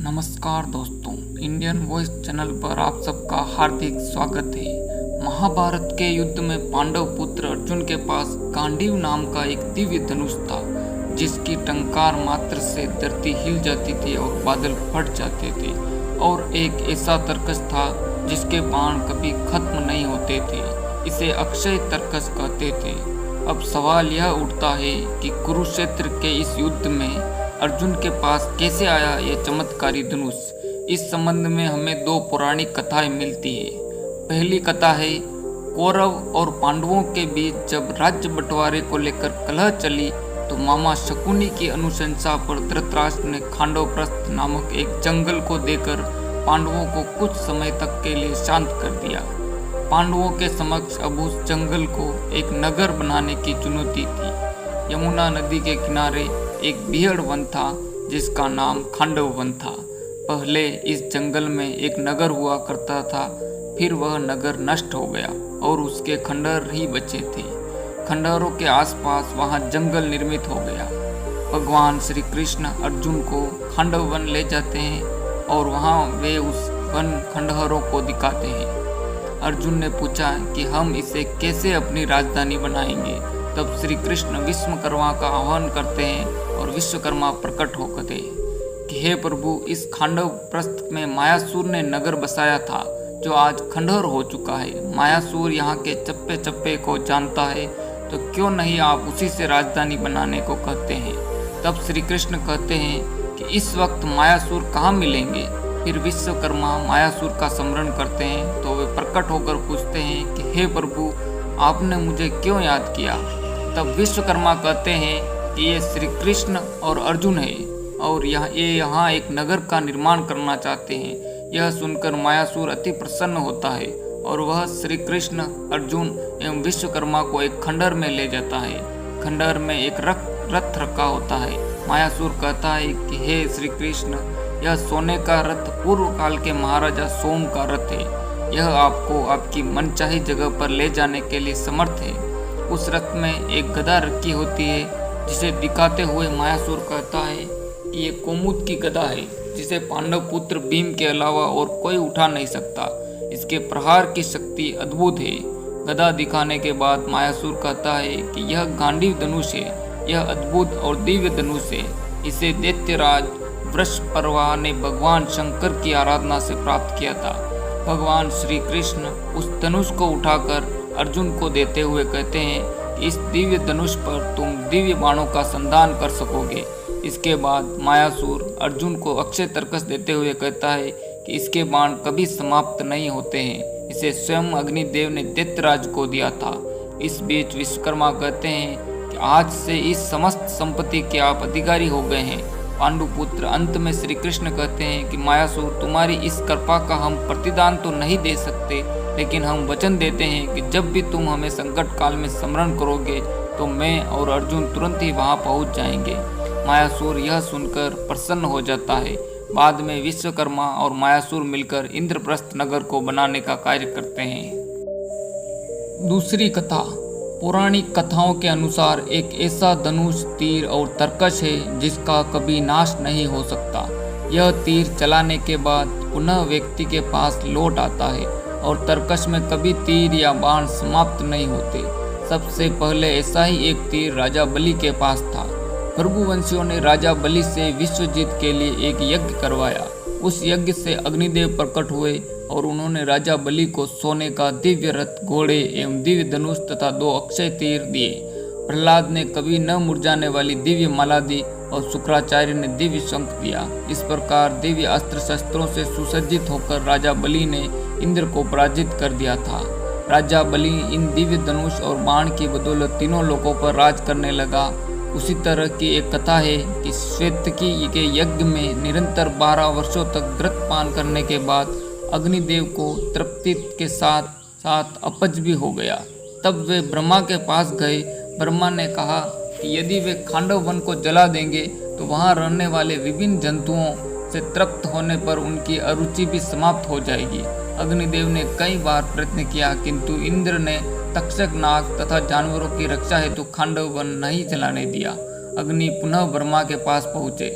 नमस्कार दोस्तों, Indian voice channel पर आप सबका हार्दिक स्वागत है। महाभारत के युद्ध में पांडव पुत्र अर्जुन के पास गांडीव नाम का एक दिव्य धनुष था, जिसकी टंकार मात्र से धरती हिल जाती थी और बादल फट जाते थे। और एक ऐसा तरकस था जिसके बाण कभी खत्म नहीं होते थे। इसे अक्षय तरकस कहते थे। अब सवाल यह उठता है कि कुरुक्षेत्र के इस युद्ध में अर्जुन के पास कैसे आया यह चमत्कारी धनुष। इस संबंध में हमें दो पौराणिक कथाएं मिलती है। पहली कथा है, कौरव और पांडवों के बीच जब राज्य बंटवारे को लेकर कलह चली तो मामा शकुनी की अनुशंसा पर धृतराष्ट्र ने खांडवप्रस्थ नामक एक जंगल को देकर पांडवों को कुछ समय तक के लिए शांत कर दिया। पांडवों के समक्ष अब उस जंगल को एक नगर बनाने की चुनौती थी। यमुना नदी के किनारे एक बीहड़ वन था जिसका नाम खांडव वन था। पहले इस जंगल में एक नगर हुआ करता था, फिर वह नगर नष्ट हो गया और उसके खंडहर ही बचे थे। खंडहरों के आसपास वहां जंगल निर्मित हो गया। भगवान श्री कृष्ण अर्जुन को खांडव वन ले जाते हैं और वहां वे उस वन खंडहरों को दिखाते हैं। अर्जुन ने पूछा कि हम इसे कैसे अपनी राजधानी बनाएंगे। तब श्री कृष्ण विश्वकर्मा का आह्वान करते हैं और विश्वकर्मा प्रकट होते हैं कि हे प्रभु, इस खांडव प्रस्थ में मायासुर ने नगर बसाया था जो आज खंडहर हो चुका है। मायासुर यहाँ के चप्पे चप्पे को जानता है, तो क्यों नहीं आप उसी से राजधानी बनाने को कहते हैं। तब श्री कृष्ण कहते हैं कि इस वक्त मायासुर कहाँ मिलेंगे। फिर विश्वकर्मा मायासुर का स्मरण करते हैं तो वे प्रकट होकर पूछते हैं कि हे प्रभु, आपने मुझे क्यों याद किया। तब विश्वकर्मा कहते हैं कि ये श्री कृष्ण और अर्जुन है और ये यहाँ एक नगर का निर्माण करना चाहते हैं। यह सुनकर मायासुर अति प्रसन्न होता है और वह श्री कृष्ण, अर्जुन एवं विश्वकर्मा को एक खंडहर में ले जाता है। खंडहर में एक रथ रखा होता है। मायासुर कहता है कि हे श्री कृष्ण, यह सोने का रथ पूर्व काल के महाराजा सोम का रथ है। यह आपको आपकी मनचाही जगह पर ले जाने के लिए समर्थ है। उस रथ में एक गदा रखी होती है, जिसे दिखाते हुए मायासुर कहता है कि ये कोमुद की गदा है, जिसे पांडव पुत्र भीम के अलावा और कोई उठा नहीं सकता। इसके प्रहार की शक्ति अद्भुत है। गदा दिखाने के बाद मायासुर कहता है कि यह गांडीव धनुष है। यह अद्भुत और दिव्य धनुष है। इसे दैत्यराज वृषपर्वा ने भगवान शंकर की आराधना से प्राप्त किया था। भगवान श्री कृष्ण उस धनुष को उठाकर अर्जुन को देते हुए कहते हैं कि इस दिव्य धनुष पर तुम दिव्य बाणों का संधान कर सकोगे। इसके बाद मायासुर अर्जुन को अक्षय तरकस देते हुए कहता है कि इसके बाण कभी समाप्त नहीं होते हैं। इसे स्वयं अग्निदेव ने दैत्यराज को दिया था। इस बीच विश्वकर्मा कहते हैं कि आज से इस समस्त संपत्ति के आप अधिकारी हो गए हैं। पांडुपुत्र अंत में श्री कृष्ण कहते हैं कि मायासुर, तुम्हारी इस कृपा का हम प्रतिदान तो नहीं दे सकते, लेकिन हम वचन देते हैं कि जब भी तुम हमें संकट काल में स्मरण करोगे तो मैं और अर्जुन तुरंत ही वहां पहुंच जाएंगे। मायासुर यह सुनकर प्रसन्न हो जाता है। बाद में विश्वकर्मा और मायासुर मिलकर इंद्रप्रस्थ नगर को बनाने का कार्य करते हैं। दूसरी कथा, पौराणिक कथाओं के अनुसार एक ऐसा धनुष, तीर और तरकश है जिसका कभी नाश नहीं हो सकता। यह तीर चलाने के बाद पुनः व्यक्ति के पास लौट आता है और तरकश में कभी तीर या बाण समाप्त नहीं होते। सबसे पहले ऐसा ही एक तीर राजा बलि के पास था। भृगुवंशियों ने राजा बलि से विश्वजीत के लिए एक यज्ञ करवाया। उस यज्ञ से अग्निदेव प्रकट हुए और उन्होंने राजा बलि को सोने का दिव्य रथ, घोड़े एवं दिव्य धनुष तथा 2 अक्षय तीर दिए। प्रहलाद ने कभी न मुरझाने वाली दिव्य माला दी और शुक्राचार्य ने दिव्य शंख दिया। इस प्रकार दिव्य अस्त्र शस्त्रों से सुसज्जित होकर राजा बलि ने इंद्र को पराजित कर दिया था। राजा बलि इन दिव्य धनुष और बाण की बदौलत तीनों लोकों पर राज करने लगा। उसी तरह की एक कथा है कि श्वेतकी के यज्ञ में निरंतर 12 वर्षों तक घृत पान करने के बाद अग्निदेव को तृप्ति के साथ साथ अपच भी हो गया। तब वे ब्रह्मा के पास गए। ब्रह्मा ने कहा कि यदि वे खांडव वन को जला देंगे तो वहां रहने वाले विभिन्न जंतुओं से तृप्त होने पर उनकी अरुचि भी समाप्त हो जाएगी। अग्निदेव ने कई बार प्रयत्न किया, किंतु इंद्र ने तक्षक नाग तथा जानवरों की रक्षा हेतु खांडव वन नहीं जलाने दिया। अग्नि पुनः ब्रह्मा के पास पहुँचे।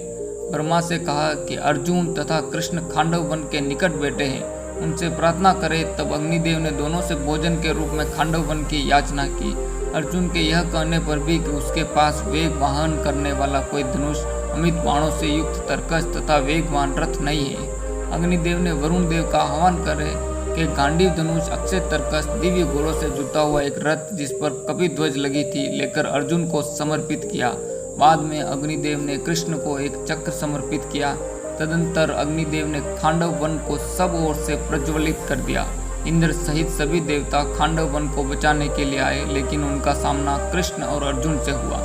ब्रह्मा से कहा कि अर्जुन तथा कृष्ण खांडव वन के निकट बैठे हैं, उनसे प्रार्थना करे। तब अग्निदेव ने दोनों से भोजन के रूप में खांडव वन की याचना की। अर्जुन के यह कहने पर भी कि उसके पास वेग वाहन करने वाला कोई धनुष, अमित बाणों से युक्त तरकश तथा वेगवान रथ नहीं है। अग्निदेव ने वरुण देव का आह्वान करे कि गांडीव धनुष, अक्षय तरकश, दिव्य घोड़ों से जुटा हुआ एक रथ जिस पर कपिध्वज लगी थी लेकर अर्जुन को समर्पित किया। बाद में अग्निदेव ने कृष्ण को एक चक्र समर्पित किया। तदंतर अग्निदेव ने खांडव वन को सब ओर से प्रज्वलित कर दिया। इंद्र सहित सभी देवता खांडव वन को बचाने के लिए आए, लेकिन उनका सामना कृष्ण और अर्जुन से हुआ।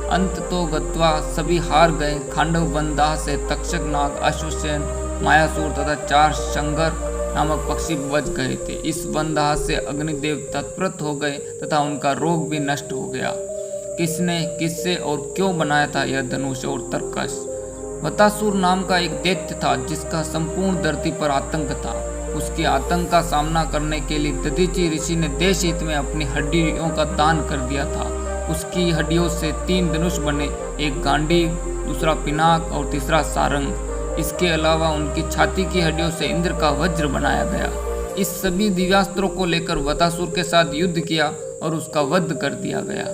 अंत तो गत्वा सभी हार गए। खांडव वन दाह से तक्षक नाग, अश्वसेन, मायासुर तथा 4 शंगर नामक पक्षी बच गए थे। इस वन दाह से अग्निदेव तत्प्रत हो गए तथा उनका रोग भी नष्ट हो गया। किसने, किससे और क्यों बनाया था यह धनुष और तरकश? वतासुर नाम का एक दैत्य था जिसका संपूर्ण धरती पर आतंक था। उसके आतंक का सामना करने के लिए दधीचि ऋषि ने देश हित में अपनी हड्डियों का दान कर दिया था। उसकी हड्डियों से 3 धनुष बने, एक गांडीव, दूसरा पिनाक और तीसरा सारंग। इसके अलावा उनकी छाती की हड्डियों से इंद्र का वज्र बनाया गया। इस सभी दिव्यास्त्रों को लेकर वतासुर के साथ युद्ध किया और उसका वध कर दिया गया।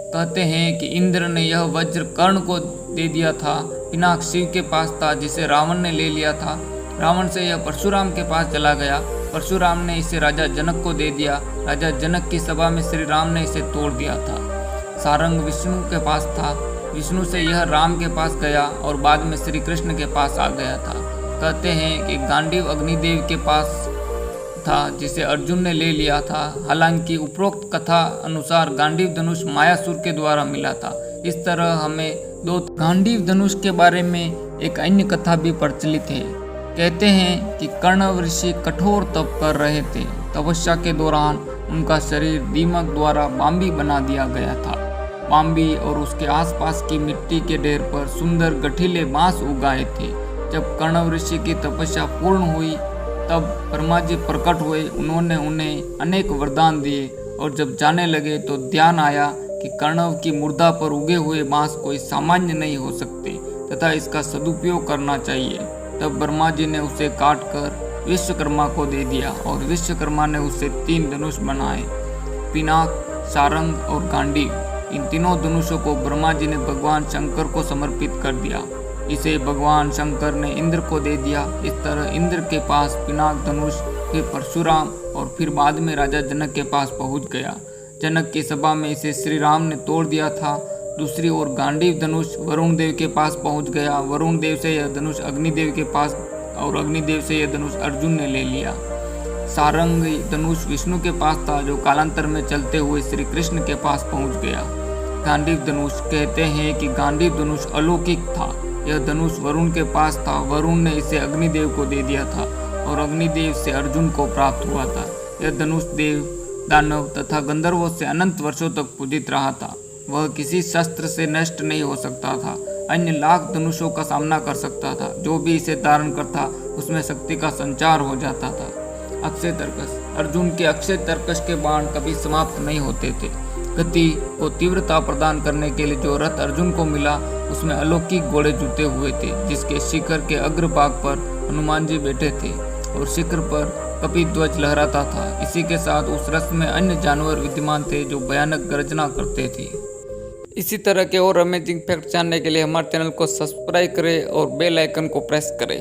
कहते हैं कि इंद्र ने यह वज्र कर्ण को दे दिया था। पिनाक शिव के पास था जिसे रावण ने ले लिया था। रावण से यह परशुराम के पास चला गया। परशुराम ने इसे राजा जनक को दे दिया। राजा जनक की सभा में श्री राम ने इसे तोड़ दिया था। सारंग विष्णु के पास था। विष्णु से यह राम के पास गया और बाद में श्री कृष्ण के पास आ गया था। कहते हैं कि गांडीव अग्निदेव के पास था जिसे अर्जुन ने ले लिया था। हालांकि उपरोक्त कथा अनुसार गांडीव धनुष मायासुर के द्वारा मिला था। इस तरह हमें 2 गांडीव धनुष के बारे में एक अन्य कथा भी प्रचलित है। कहते हैं कि कर्ण ऋषि कठोर तप कर रहे थे। तपस्या के दौरान उनका शरीर दीमक द्वारा बाम्बी बना दिया गया था। बाम्बी और उसके आसपास की मिट्टी के ढेर पर सुंदर गठीले बांस उगाए थे। जब कर्ण ऋषि की तपस्या पूर्ण हुई तब ब्रह्मा जी प्रकट हुए। उन्होंने उन्हें अनेक वरदान दिए और जब जाने लगे तो ध्यान आया कि कर्णव की मुर्दा पर उगे हुए बांस कोई सामान्य नहीं हो सकते तथा इसका सदुपयोग करना चाहिए। तब ब्रह्मा जी ने उसे काटकर विश्वकर्मा को दे दिया और विश्वकर्मा ने उससे 3 धनुष बनाए, पिनाक, सारंग और गांडीव। इन तीनों धनुषों को ब्रह्मा जी ने भगवान शंकर को समर्पित कर दिया। इसे भगवान शंकर ने इंद्र को दे दिया। इस तरह इंद्र के पास पिनाक धनुष, फिर परशुराम और फिर बाद में राजा जनक के पास पहुंच गया। जनक की सभा में इसे श्री राम ने तोड़ दिया था। दूसरी ओर गांडीव धनुष वरुण देव के पास पहुंच गया। वरुण देव से यह धनुष अग्निदेव के पास और अग्निदेव से यह धनुष अर्जुन ने ले लिया। सारंग धनुष विष्णु के पास था जो कालांतर में चलते हुए श्री कृष्ण के पास पहुंच गया। गांडीव धनुष, कहते हैं कि गांडीव धनुष अलौकिक था। यह धनुष वरुण के पास था। वरुण ने इसे अग्निदेव को दे दिया था और अग्निदेव से अर्जुन को प्राप्त हुआ था। यह धनुष देव, दानव तथा गंधर्वों से अनंत वर्षों तक पूजित रहा था। वह किसी शस्त्र से नष्ट नहीं हो सकता था। अन्य लाख धनुषों का सामना कर सकता था। जो भी इसे धारण करता उसमें शक्ति का संचार हो जाता था। अक्षय तरकश, अर्जुन के अक्षय तरकश के बाण कभी समाप्त नहीं होते थे। गति को तीव्रता प्रदान करने के लिए जो रथ अर्जुन को मिला उसमें अलौकिक घोड़े जुटे हुए थे, जिसके शिखर के अग्रभाग पर हनुमान जी बैठे थे और शिखर पर कपिध्वज लहराता था। इसी के साथ उस रथ में अन्य जानवर विद्यमान थे जो भयानक गर्जना करते थे। इसी तरह के और अमेजिंग फैक्ट जानने के लिए हमारे चैनल को सब्सक्राइब करें और बेल आइकन को प्रेस करें।